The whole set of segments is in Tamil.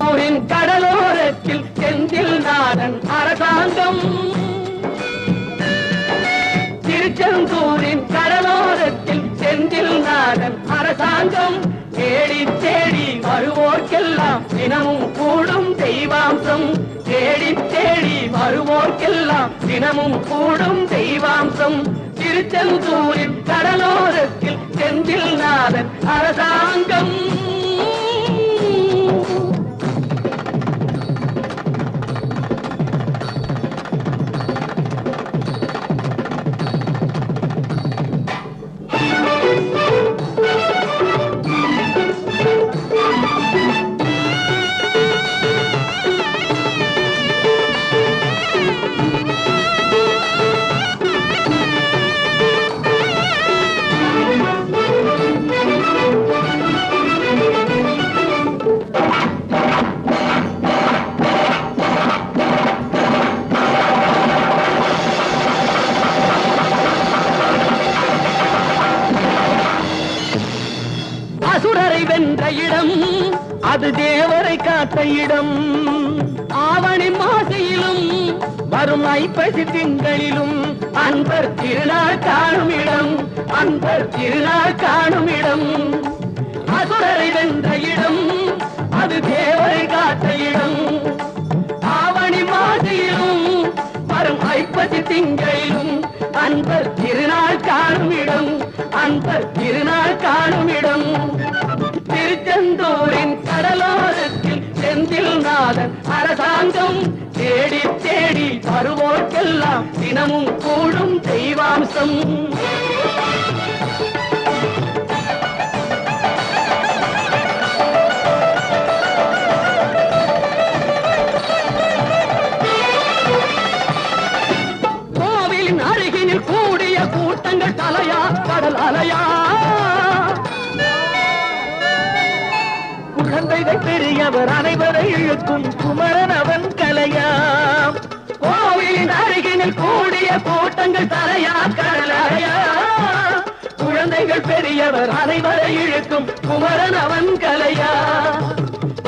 ஊரின் கடலோரத்தில் செந்தில் நாடன் அரசாங்கம். திருச்செந்தூரின் கடலோரத்தில் செந்தில் நாடன் அரசாங்கம். தேடி தேடி வருவோர்க்கெல்லாம் தினமும் கூடும் தெய்வாம்சம். தேடி தேடி வருவோர்க்கெல்லாம் தினமும் கூடும் தெய்வாம்சம். திருச்செந்தூரின் கடலோரத்தில் செந்தில் நாடன் அரசாங்கம். அசுரரை வென்ற இடம் அது தேவரை காத்த இடம். ஆவணி மாசையிலும் வரும் ஐப்பசி திங்களிலும் அன்பர் திருநாள் காணும் இடம். அன்பர் திருநாள் காணும் இடம். அசுரரை வென்ற இடம் அது தேவரை காத்த இடம். ஆவணி மாசையிலும் வரும் ஐப்பசி திங்களிலும் அன்பர் திருநாள் காணும் இடம். அன்பர் திருநாள் காணும் இடம். திருச்செந்தூரின் கடலோரத்தில் செந்தில் நாடன் அரசாங்கம். தேடி தேடி வருவோர்க்கெல்லாம் தினமும் கூடும் தெய்வாம்சம். கோவிலின் அருகினில் கூடிய கூட்டங்கள் தலையா கடல் அலையா. குழந்தைகள் பெரியவர் அனைவரை இழுக்கும் குமரன் அவன் கலையாம். கோவிலின் அருகினில் கூடிய கூட்டங்கள் தலையா கடலையா. குழந்தைகள் பெரியவர் அனைவரை இழுக்கும் குமரன் அவன் கலையா.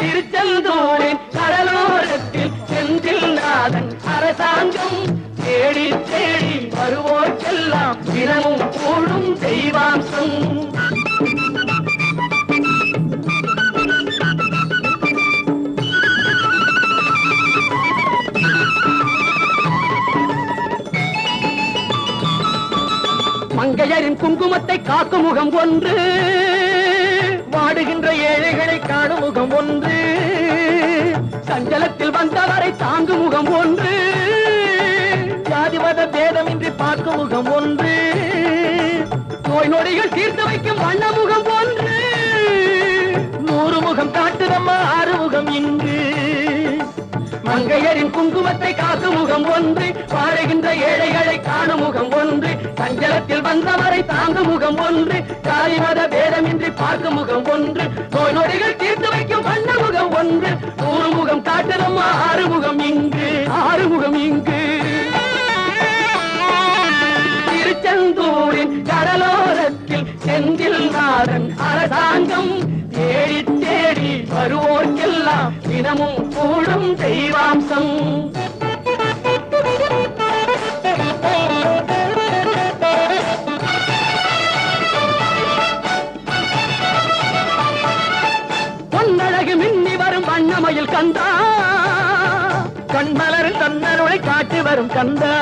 திருச்செந்தூரின் கடலோரத்தில் செந்தில் நாடன் அரசாங்கம். தேடி தேடி வருவோர்க்கெல்லாம் தினமும் கூடும் தெய்வாம்சம். மங்கையரின் குங்குமத்தை காக்கும் முகம் ஒன்று. வாடுகின்ற ஏழைகளை காணும் முகம் ஒன்று. சஞ்சலத்தில் வந்தவரை தாங்கும் முகம் ஒன்று. ஜாதிமத பேதமின்றி பார்க்கும் முகம் ஒன்று. நோய் நொடிகள் தீர்த்து வைக்கும் வண்ண முகம் ஒன்று. 100 முகம் காட்டுதம்மா 6 முகம் இங்கு. மங்கையரின் குங்குமத்தை காக்கும் முகம் ஒன்று. வாழுகின்ற ஏழைகளை காணும் முகம் ஒன்று. சஞ்சலத்தில் வந்தவரை தாங்கும் முகம் ஒன்று. ஜாதி மத பேதமின்றி பார்க்கும் முகம் ஒன்று. நோய் நொடிகள் தீர்த்து வைக்கும் வண்ண முகம் ஒன்று. 100 முகம் காட்டுதம்மா 6 முகம் இங்கு. 6 முகம் இங்கு. திருச்செந்தூரின் கடலோரத்தில் செந்தில் நாடன் அரசாங்கம். தேடி தேடி வருவோர்க்கெல்லாம் தினமும் கூடும் தெய்வாம்சம். பொன்னழகு மின்னி வரும் வண்ணமயில் கந்தா. கண்மலரில் தன்னருளை காட்டி வரும் கந்தா.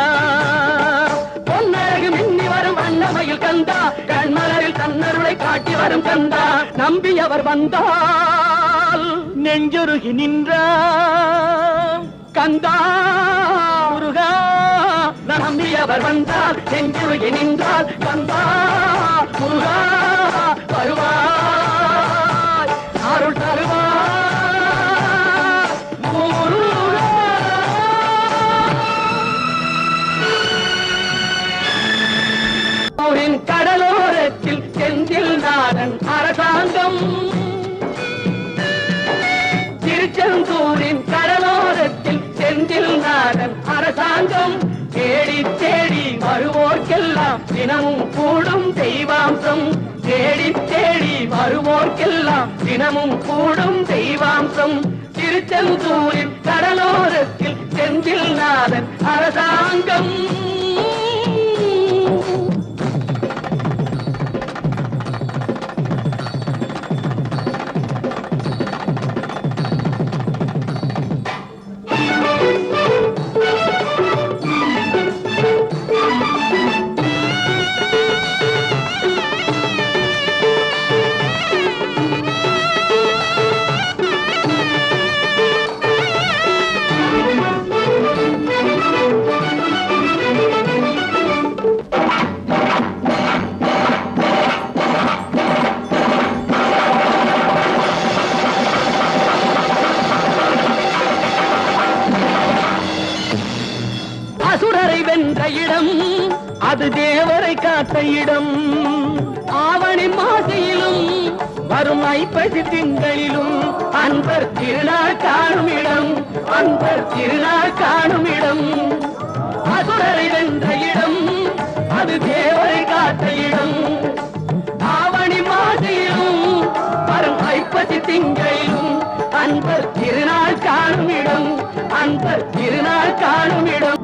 பொன்னழகு மின்னி வரும் வண்ணமயில் கந்தா. கண்மலரில் தன்னருளை காட்டி வரும் கந்தா. நம்பியவர் வந்தால் நெஞ்சுருகி நின்றார் கந்தா. முருகா நம்பியவர் வந்தால் நெஞ்சுருகி நின்றால் கந்தா. முருகா வருவாய் அருள் தருவாய். கடலோரத்தில் செந்தில் நாடன் அரசாங்கம். திருச்செந்தூரின் கடலோரத்தில் செந்தில் நாடன் அரசாங்கம். தேடி தேடி வருவோர்க்கெல்லாம் தினமும் கூடும் தெய்வாம்சம். தேடி தேடி வருவோர்க்கெல்லாம் தினமும் கூடும் தெய்வாம்சம். திருச்செந்தூரில் கடலோரத்தில் செந்தில் நாதன் அரசாங்கம். அசுரரை வென்ற இடம் அது தேவரை காத்த இடம். ஆவணி மாசையிலும் வரும் ஐப்பசி திங்களிலும் அன்பர் திருநாள் காணும் இடம், அன்பர் திருநாள் காணும் இடம். அசுரரை வென்ற இடம் அது தேவரை காத்த இடம். ஆவணி மாசையிலும் வரும் ஐப்பசி திங்களிலும் அன்பர் திருநாள் காணும் இடம், அன்பர் திருநாள் காணும் இடம்.